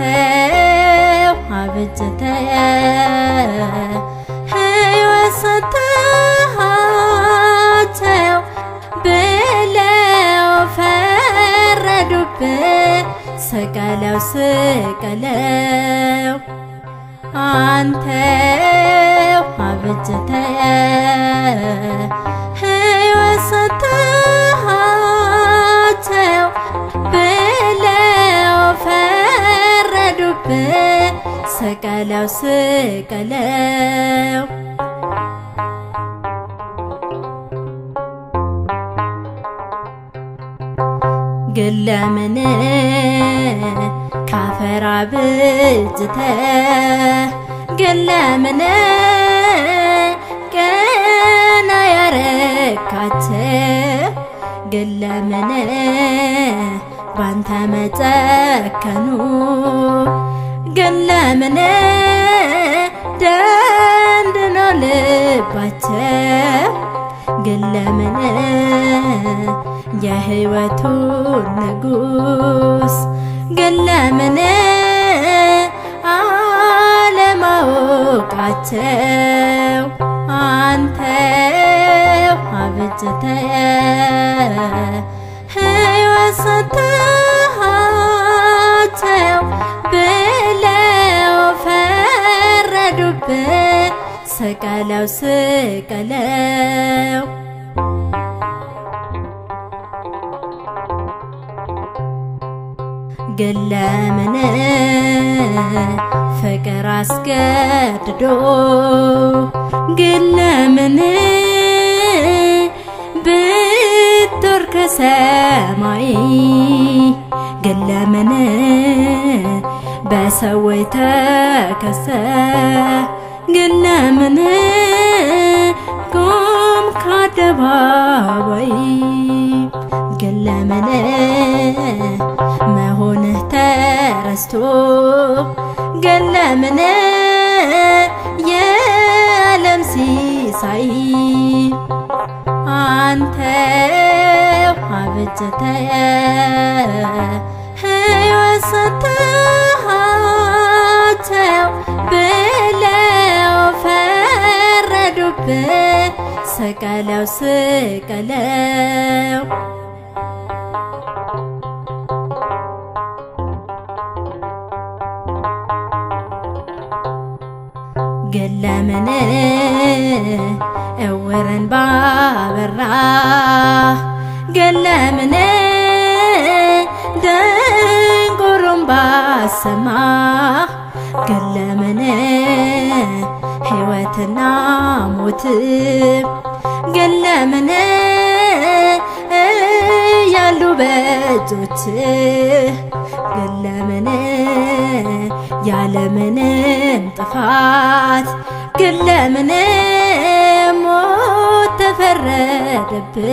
አንተው አበጅተህ ሕይወት ሰጥተሃቸው ብለው ፈረዱብህ። ስቀለው ስቀለው አንተው አበጅተህ ሕይወት ሰጥተሃቸው ብለው ፈረዱብህ። ስቀለው ስቀለው ግን ለምን ካፈር አብጅተህ ግን ለምን ቀና ያረካቸው ግን ለምን ባንተ መጨከኑ ግን ለምን ደንድነው ልባቸው ግን ለምን የሕይወቱን ንጉሥ ግን ለምን አለማወቃቸው አንተው አበጅተህ ሕይወት ሰጥተሃቸው ብለው ፈረዱብህ። ስቀለው ስቀለው ግን ለምን ፍቅር አስገድዶ ግን ለምን ብትወርድ ከሰማይ ግን ለምን በሰዎች ተከሰህ ግን ለምን ቆምክ አደባባይ ግን ለምን መሆንህ ተረስቶ ግን ለምን የዓለም ሲሳይ አንተው አበጅተህ ሕይወት ሰጥተሃቸው ብለው ፈረዱብህ። ስቀለው ስቀለው ግን ለምን እውርን ባበራ ግን ለምን ደንቆሮን ባሰማ ግን ለምን ሕይወትና ሞት ግን ለምን ያሉ በእጆችህ ግን ለምን ያለምንም ጥፋት ግን ለምን ሞት ተፈረደብህ።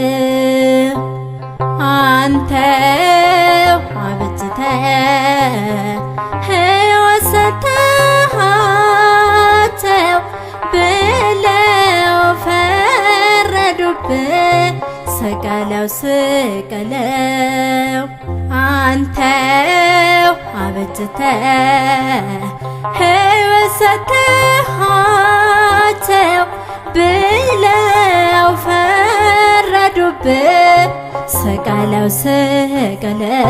አንተው አበጅተህ ሕይወት ሰጥተሃቸው ብለው ፈረዱብህ። ስቀለው ስቀለው አንተው አበጅተህ ሕይወት ሰጥተሃቸው ብለው ፈረዱብህ። ስቀለው ስቀለው